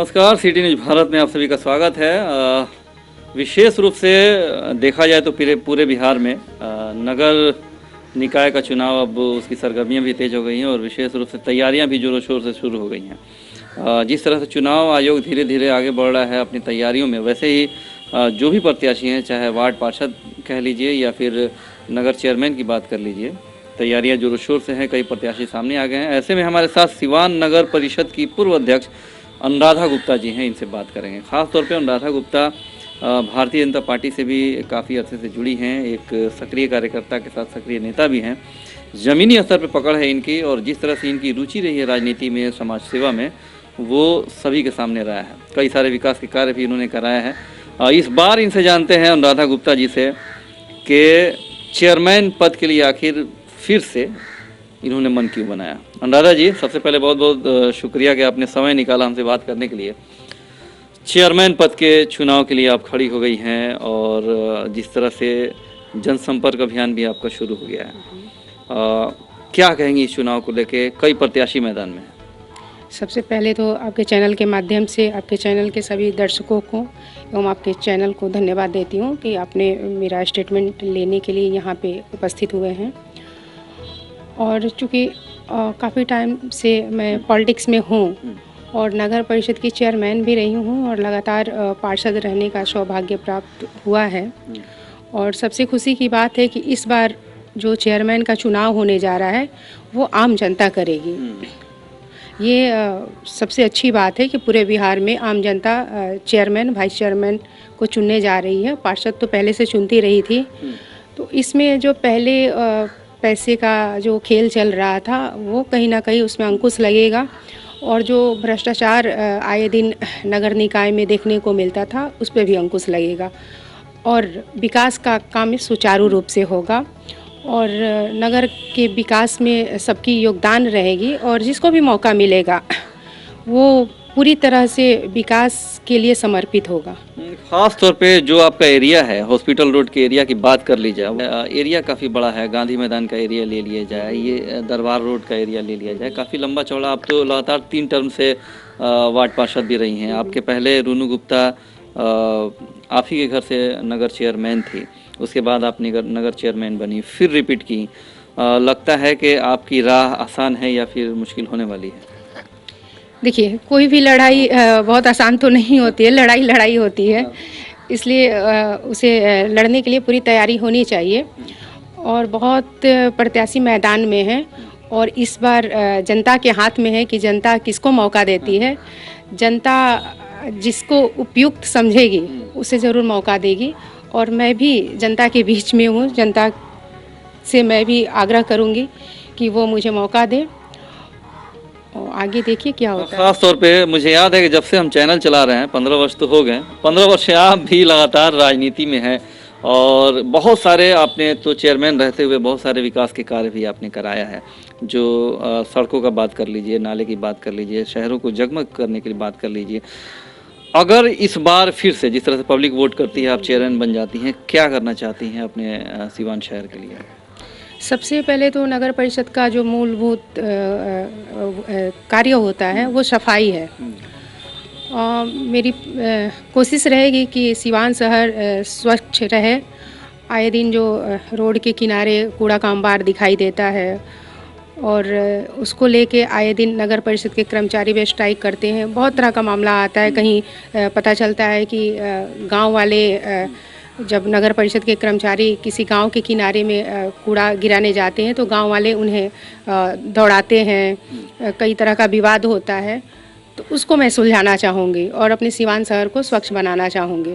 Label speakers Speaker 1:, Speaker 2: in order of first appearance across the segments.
Speaker 1: नमस्कार, city news Bharat में आप सभी का स्वागत है। विशेष रूप से देखा जाए तो पूरे बिहार में नगर निकाय का चुनाव अब उसकी सरगर्मियां भी तेज हो गई हैं और विशेष रूप से तैयारियां भी जोरों शोर से शुरू हो गई हैं। जिस तरह से चुनाव आयोग धीरे धीरे आगे बढ़ रहा है अपनी तैयारियों में, वैसे ही जो भी प्रत्याशी हैं, चाहे वार्ड पार्षद कह लीजिए या फिर नगर चेयरमैन की बात कर लीजिए, तैयारियां जोरों शोर से हैं। कई प्रत्याशी सामने आ गए हैं। ऐसे में हमारे साथ सिवान नगर परिषद की पूर्व अध्यक्ष अनुराधा गुप्ता जी हैं, इनसे बात करेंगे। ख़ास तौर पे अनुराधा गुप्ता भारतीय जनता पार्टी से भी काफ़ी अर्से से जुड़ी हैं, एक सक्रिय कार्यकर्ता के साथ सक्रिय नेता भी हैं। ज़मीनी स्तर पर पकड़ है इनकी और जिस तरह से इनकी रुचि रही है राजनीति में, समाज सेवा में, वो सभी के सामने रहा है। कई सारे विकास के कार्य भी इन्होंने कराया है। इस बार इनसे जानते हैं अनुराधा गुप्ता जी से कि चेयरमैन पद के लिए आखिर फिर से इन्होंने मन क्यों बनाया। अनुराधा जी, सबसे पहले बहुत बहुत शुक्रिया कि आपने समय निकाला हमसे बात करने के लिए। चेयरमैन पद के चुनाव के लिए आप खड़ी हो गई हैं और जिस तरह से जनसंपर्क अभियान भी आपका शुरू हो गया है, क्या कहेंगी इस चुनाव को लेके? कई प्रत्याशी मैदान में हैं।
Speaker 2: सबसे पहले तो आपके चैनल के माध्यम से आपके चैनल के सभी दर्शकों को एवं आपके चैनल को धन्यवाद देती हूँ कि आपने मेरा स्टेटमेंट लेने के लिए यहाँ पे उपस्थित हुए हैं। और चूँकि काफ़ी टाइम से मैं पॉलिटिक्स में हूँ और नगर परिषद की चेयरमैन भी रही हूँ और लगातार पार्षद रहने का सौभाग्य प्राप्त हुआ है। और सबसे खुशी की बात है कि इस बार जो चेयरमैन का चुनाव होने जा रहा है वो आम जनता करेगी। ये सबसे अच्छी बात है कि पूरे बिहार में आम जनता चेयरमैन, वाइस चेयरमैन को चुनने जा रही है। पार्षद तो पहले से चुनती रही थी, तो इसमें जो पहले पैसे का जो खेल चल रहा था वो कहीं ना कहीं उसमें अंकुश लगेगा और जो भ्रष्टाचार आए दिन नगर निकाय में देखने को मिलता था उस पर भी अंकुश लगेगा और विकास का काम सुचारू रूप से होगा और नगर के विकास में सबकी योगदान रहेगी और जिसको भी मौका मिलेगा वो पूरी तरह से विकास के लिए समर्पित होगा।
Speaker 1: खास तौर पे जो आपका एरिया है, हॉस्पिटल रोड के एरिया की बात कर ली जाए, एरिया काफ़ी बड़ा है। गांधी मैदान का एरिया ले लिया जाए, ये दरबार रोड का एरिया ले लिया जाए, काफ़ी लंबा चौड़ा। आप तो लगातार 3 टर्म से वार्ड पार्षद भी रही हैं। आपके पहले रूनू गुप्ता आप ही के घर से नगर चेयरमैन थी, उसके बाद आप नगर चेयरमैन बनी, फिर रिपीट की। लगता है कि आपकी राह आसान है या फिर मुश्किल होने वाली है?
Speaker 2: देखिए, कोई भी लड़ाई बहुत आसान तो नहीं होती है, लड़ाई होती है, इसलिए उसे लड़ने के लिए पूरी तैयारी होनी चाहिए। और बहुत प्रत्याशी मैदान में हैं और इस बार जनता के हाथ में है कि जनता किसको मौका देती है। जनता जिसको उपयुक्त समझेगी उसे ज़रूर मौका देगी और मैं भी जनता के बीच में हूँ। जनता से मैं भी आग्रह करूँगी कि वो मुझे मौका दे और आगे देखिए क्या होता है।
Speaker 1: खास तौर पे मुझे याद है कि जब से हम चैनल चला रहे हैं, 15 वर्ष तो हो गए, 15 वर्ष से आप भी लगातार राजनीति में हैं और बहुत सारे आपने तो चेयरमैन रहते हुए बहुत सारे विकास के कार्य भी आपने कराया है। जो सड़कों का बात कर लीजिए, नाले की बात कर लीजिए, शहरों को जगमग करने की बात कर लीजिए। अगर इस बार फिर से जिस तरह से पब्लिक वोट करती है, आप चेयरमैन बन जाती हैं, क्या करना चाहती हैं अपने सिवान शहर के लिए?
Speaker 2: सबसे पहले तो नगर परिषद का जो मूलभूत कार्य होता है वो सफाई है। मेरी कोशिश रहेगी कि सिवान शहर स्वच्छ रहे। आए दिन जो रोड के किनारे कूड़ा कामबार दिखाई देता है और उसको लेके आए दिन नगर परिषद के कर्मचारी भी स्ट्राइक करते हैं। बहुत तरह का मामला आता है। कहीं पता चलता है कि गांव वाले जब नगर परिषद के कर्मचारी किसी गांव के किनारे में कूड़ा गिराने जाते हैं तो गांव वाले उन्हें दौड़ाते हैं। कई तरह का विवाद होता है, तो उसको मैं सुलझाना चाहूँगी और अपने सिवान शहर को स्वच्छ बनाना चाहूँगी।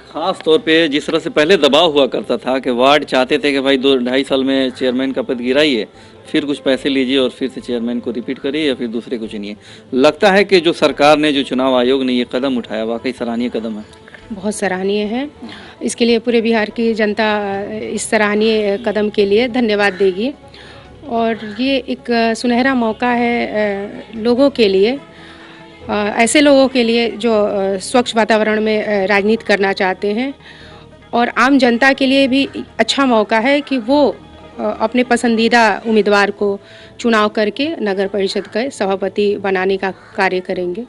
Speaker 1: खास तौर पे जिस तरह से पहले दबाव हुआ करता था कि वार्ड चाहते थे कि भाई 2-2.5 साल में चेयरमैन का पद गिराइए, फिर कुछ पैसे लीजिए और फिर से चेयरमैन को रिपीट करिए या फिर दूसरे को चुनिए। लगता है कि जो सरकार ने, जो चुनाव आयोग ने ये कदम उठाया, वाकई सराहनीय कदम है।
Speaker 2: बहुत सराहनीय है। इसके लिए पूरे बिहार की जनता इस सराहनीय कदम के लिए धन्यवाद देगी और ये एक सुनहरा मौका है लोगों के लिए, ऐसे लोगों के लिए जो स्वच्छ वातावरण में राजनीति करना चाहते हैं और आम जनता के लिए भी अच्छा मौका है कि वो अपने पसंदीदा उम्मीदवार को चुनाव करके नगर परिषद का सभापति बनाने का कार्य करेंगे।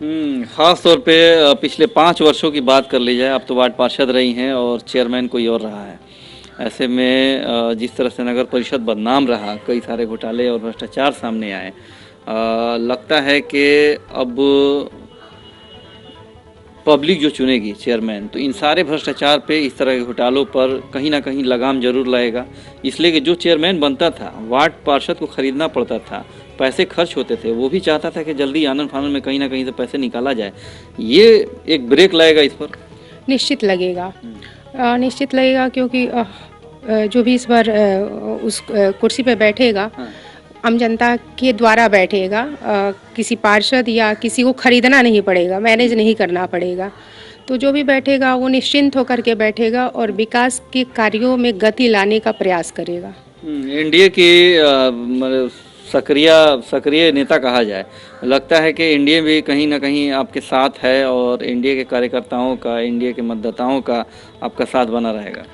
Speaker 1: खास तौर पे पिछले 5 वर्षों की बात कर ली जाए, आप तो वार्ड पार्षद रही हैं और चेयरमैन कोई और रहा है। ऐसे में जिस तरह से नगर परिषद बदनाम रहा, कई सारे घोटाले और भ्रष्टाचार सामने आए, लगता है कि अब पब्लिक जो चुनेगी चेयरमैन, तो इन सारे भ्रष्टाचार पे, इस तरह के घोटालों पर कहीं ना कहीं लगाम जरूर लगेगा। इसलिए कि जो चेयरमैन बनता था, वार्ड पार्षद को खरीदना पड़ता था, पैसे खर्च होते थे, वो भी चाहता था कि जल्दी आनन फानन में कहीं ना कहीं से पैसे निकाला जाए। ये एक ब्रेक लगेगा इस पर।
Speaker 2: निश्चित लगेगा। निश्चित लगेगा क्योंकि जो भी इस बार उस कुर्सी पे बैठेगा,
Speaker 1: हाँ।
Speaker 2: आम जनता के द्वारा बैठेगा। किसी पार्षद या किसी को खरीदना नहीं पड़ेगा, मैनेज नहीं करना पड़ेगा। तो जो भी बैठेगा वो निश्चिंत होकर के बैठेगा और विकास के कार्यों में गति लाने का प्रयास करेगा।
Speaker 1: एनडीए की मतलब सक्रिय सक्रिय नेता कहा जाए, लगता है कि एनडीए भी कहीं ना कहीं आपके साथ है और एनडीए के कार्यकर्ताओं का, एनडीए के मतदाताओं का आपका साथ बना रहेगा।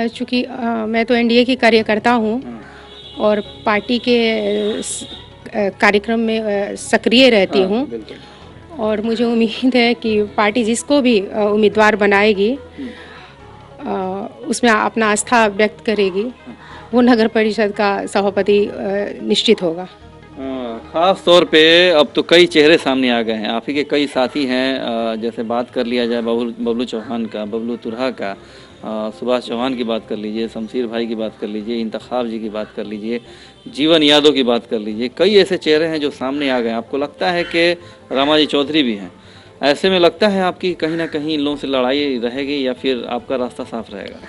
Speaker 2: चूँकि मैं तो एनडीए की कार्यकर्ता हूँ और पार्टी के कार्यक्रम में सक्रिय रहती हूँ और मुझे उम्मीद है कि पार्टी जिसको भी उम्मीदवार बनाएगी उसमें अपना आस्था व्यक्त करेगी, वो नगर परिषद का सभापति निश्चित होगा।
Speaker 1: खास तौर पे अब तो कई चेहरे सामने आ गए हैं, आप ही के कई साथी हैं। जैसे बात कर लिया जाए बबलू चौहान का, बबलू तुरहा का, सुभाष चौहान की बात कर लीजिए, शमशीर भाई की बात कर लीजिए, इंतखाब जी की बात कर लीजिए, जीवन यादव की बात कर लीजिए, कई ऐसे चेहरे हैं जो सामने आ गए। आपको लगता है कि रामाजी चौधरी भी हैं, ऐसे में लगता है आपकी कहीं ना कहीं इन लोगों से लड़ाई रहेगी या फिर आपका रास्ता साफ रहेगा?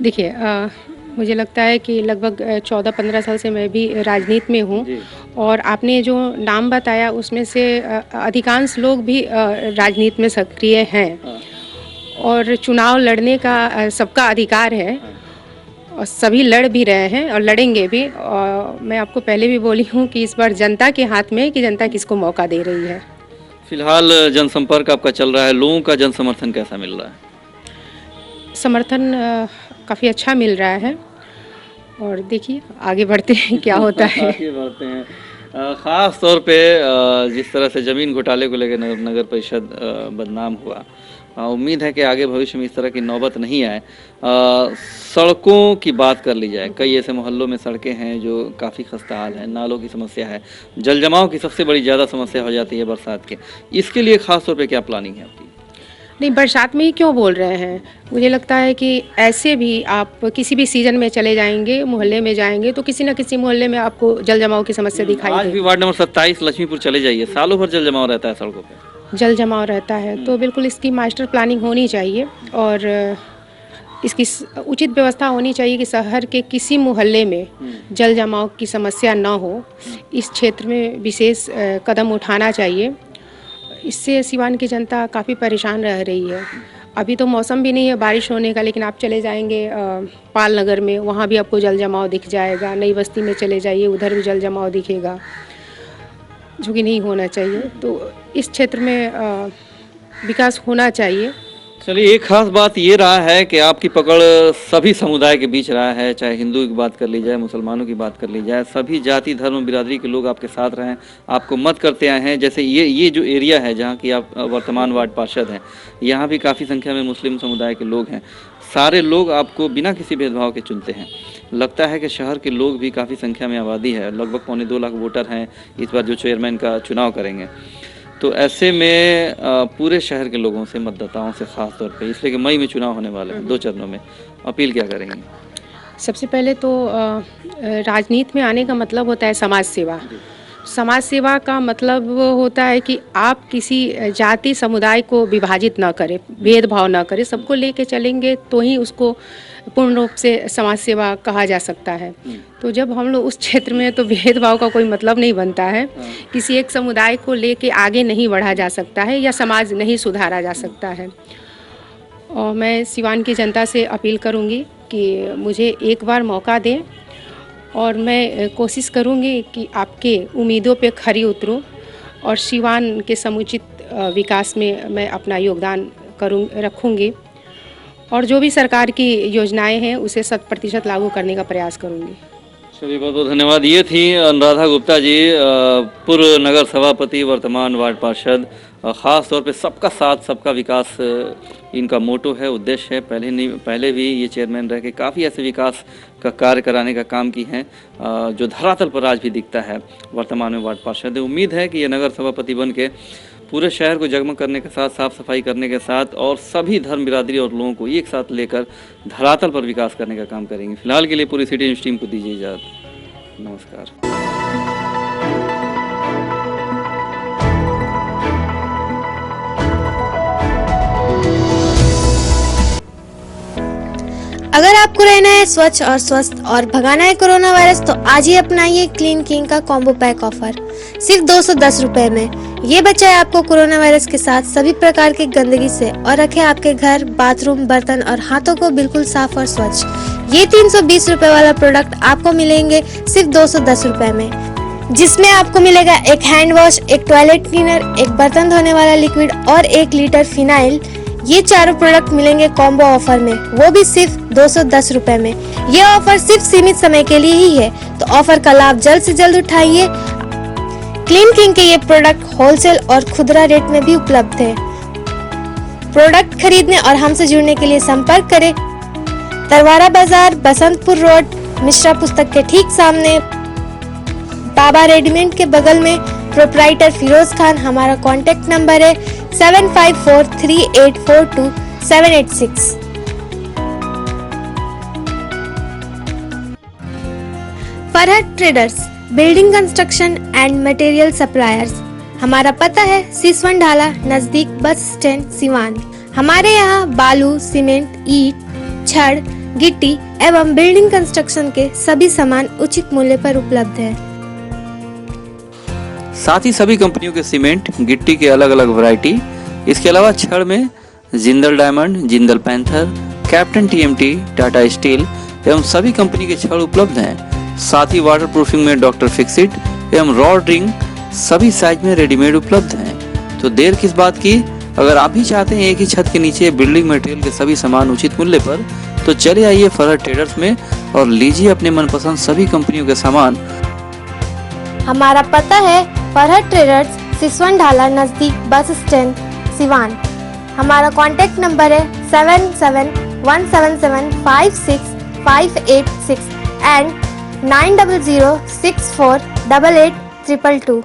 Speaker 2: देखिए, मुझे लगता है कि लगभग 14-15 साल से मैं भी राजनीति में हूँ और आपने जो नाम बताया उसमें से अधिकांश लोग भी राजनीति में सक्रिय हैं और चुनाव लड़ने का सबका अधिकार है और सभी लड़ भी रहे हैं और लड़ेंगे भी। और मैं आपको पहले भी बोली हूँ कि इस बार जनता के हाथ में है कि जनता किसको मौका दे रही है।
Speaker 1: फिलहाल जनसंपर्क आपका चल रहा है, लोगों का जन समर्थन कैसा मिल रहा है?
Speaker 2: समर्थन काफ़ी अच्छा मिल रहा है और देखिए आगे बढ़ते हैं क्या होता है।
Speaker 1: आगे बढ़ते हैं। ख़ास तौर पे जिस तरह से ज़मीन घोटाले को लेकर नगर परिषद बदनाम हुआ, उम्मीद है कि आगे भविष्य में इस तरह की नौबत नहीं आए। सड़कों की बात कर ली जाए, कई ऐसे मोहल्लों में सड़कें हैं जो काफ़ी खस्ता हाल है, नालों की समस्या है, जल जमाव की सबसे बड़ी ज़्यादा समस्या हो जाती है बरसात के। इसके लिए ख़ास तौर पे क्या प्लानिंग है आपकी?
Speaker 2: नहीं, बरसात में ही क्यों बोल रहे हैं, मुझे लगता है कि ऐसे भी आप किसी भी सीजन में चले जाएंगे, मोहल्ले में जाएंगे तो किसी न किसी मोहल्ले में आपको जल जमाव की समस्या दिखाई
Speaker 1: आज भी वार्ड नंबर 27 लक्ष्मीपुर चले जाइए, सालों भर जल जमाव रहता है सड़कों पे।
Speaker 2: जल जमाव रहता है। तो बिल्कुल इसकी मास्टर प्लानिंग होनी चाहिए और इसकी उचित व्यवस्था होनी चाहिए कि शहर के किसी मोहल्ले में जल जमाव की समस्या ना हो। इस क्षेत्र में विशेष कदम उठाना चाहिए। इससे सिवान की जनता काफ़ी परेशान रह रही है। अभी तो मौसम भी नहीं है बारिश होने का, लेकिन आप चले जाएंगे पाल नगर में, वहाँ भी आपको जल जमाव दिख जाएगा। नई बस्ती में चले जाइए, उधर भी जल जमाव दिखेगा, जो कि नहीं होना चाहिए। तो इस क्षेत्र में विकास होना चाहिए।
Speaker 1: चलिए, एक खास बात ये रहा है कि आपकी पकड़ सभी समुदाय के बीच रहा है, चाहे हिंदू की बात कर ली जाए, मुसलमानों की बात कर ली जाए, सभी जाति धर्म बिरादरी के लोग आपके साथ रहे हैं, आपको मत करते आए हैं। जैसे ये जो एरिया है जहाँ की आप वर्तमान वार्ड पार्षद हैं, यहाँ भी काफ़ी संख्या में मुस्लिम समुदाय के लोग हैं। सारे लोग आपको बिना किसी भेदभाव के चुनते हैं। लगता है कि शहर के लोग भी काफ़ी संख्या में आबादी है, लगभग 2.25 लाख वोटर हैं इस बार जो चेयरमैन का चुनाव करेंगे। तो ऐसे में पूरे शहर के लोगों से, मतदाताओं से ख़ास तौर पे, इसलिए कि मई में चुनाव होने वाले हैं 2 चरणों में, अपील क्या करेंगे?
Speaker 2: सबसे पहले तो राजनीति में आने का मतलब होता है समाज सेवा। समाज सेवा का मतलब होता है कि आप किसी जाति समुदाय को विभाजित ना करें, भेदभाव ना करें, सबको लेके चलेंगे तो ही उसको पूर्ण रूप से समाज सेवा कहा जा सकता है। तो जब हम लोग उस क्षेत्र में, तो भेदभाव का कोई मतलब नहीं बनता है। किसी एक समुदाय को लेके आगे नहीं बढ़ा जा सकता है या समाज नहीं सुधारा जा सकता है। और मैं सिवान की जनता से अपील करूंगी कि मुझे एक बार मौका दें और मैं कोशिश करूंगी कि आपके उम्मीदों पे खरी उतरूं और सिवान के समुचित विकास में मैं अपना योगदान रखूंगी और जो भी सरकार की योजनाएं हैं उसे 100% लागू करने का प्रयास करूंगी।
Speaker 1: चलिए, बहुत बहुत धन्यवाद। ये थी अनुराधा गुप्ता जी, पूर्व नगर सभापति, वर्तमान वार्ड पार्षद। ख़ास तौर पे सबका साथ सबका विकास इनका मोटो है, उद्देश्य है। पहले भी ये चेयरमैन रह के काफ़ी ऐसे विकास का कार्य कराने का काम की हैं जो धरातल पर आज भी दिखता है। वर्तमान में वार्ड पार्षद है। उम्मीद है कि ये नगर सभापति बन के पूरे शहर को जगमग करने के साथ, साफ सफाई करने के साथ और सभी धर्म बिरादरी और लोगों को एक साथ लेकर धरातल पर विकास करने का काम करेंगे। फिलहाल के लिए पूरी सिटी न्यूज़ टीम को दीजिए इजाज़त। नमस्कार।
Speaker 3: अगर आपको रहना है स्वच्छ और स्वस्थ और भगाना है कोरोना वायरस तो आज ही अपनाइए क्लीन किंग का कॉम्बो पैक ऑफर सिर्फ 210 रुपए में। ये बचाए आपको कोरोना वायरस के साथ सभी प्रकार की गंदगी से और रखे आपके घर, बाथरूम, बर्तन और हाथों को बिल्कुल साफ और स्वच्छ। ये 320 रुपए वाला प्रोडक्ट आपको मिलेंगे सिर्फ 210 रुपए में, जिसमें आपको मिलेगा एक हैंड वॉश, एक टॉयलेट क्लीनर, एक बर्तन धोने वाला लिक्विड और 1 लीटर फिनाइल। ये चारों प्रोडक्ट मिलेंगे कॉम्बो ऑफर में, वो भी सिर्फ 210 रुपए में। ये ऑफर सिर्फ सीमित समय के लिए ही है, तो ऑफर का लाभ जल्द से जल्द उठाइए। क्लीन किंग के ये प्रोडक्ट होलसेल और खुदरा रेट में भी उपलब्ध है। प्रोडक्ट खरीदने और हमसे जुड़ने के लिए संपर्क करें तरवारा बाजार, बसंतपुर रोड, मिश्रा पुस्तक के ठीक सामने, बाबा रेडीमेड के बगल में, प्रोप्राइटर फिरोज खान। हमारा कॉन्टेक्ट नंबर है 7543842786। Farhat traders, building construction and material suppliers. हमारा पता है सिसवन ढाला, नजदीक बस स्टैंड, सिवान। हमारे यहाँ बालू, सीमेंट, ईंट, छड़, गिट्टी एवं बिल्डिंग कंस्ट्रक्शन के सभी सामान उचित मूल्य पर उपलब्ध है।
Speaker 1: साथ ही सभी कंपनियों के सीमेंट, गिट्टी के अलग अलग वैरायटी, इसके अलावा छड़ में Jindal diamond, Jindal panther, captain TMT, Tata steel एवं सभी कंपनी के छड़ उपलब्ध हैं। साथ ही वाटर प्रूफिंग में डॉक्टर फिक्सिट एवं रॉड रिंग सभी साइज में रेडीमेड उपलब्ध हैं। तो देर किस बात की, अगर आप भी चाहते हैं एक ही छत के नीचे बिल्डिंग मटेरियल के सभी सामान उचित मूल्य पर, तो चले आइए फरहत ट्रेडर्स में और लीजिए अपने मनपसंद सभी कंपनियों के सामान।
Speaker 3: हमारा पता है फरहत ट्रेडर्स, सिसवन ढाला, नजदीक बस स्टैंड, सिवान। हमारा कॉन्टेक्ट नंबर है 7717756586 एंड 9006488822।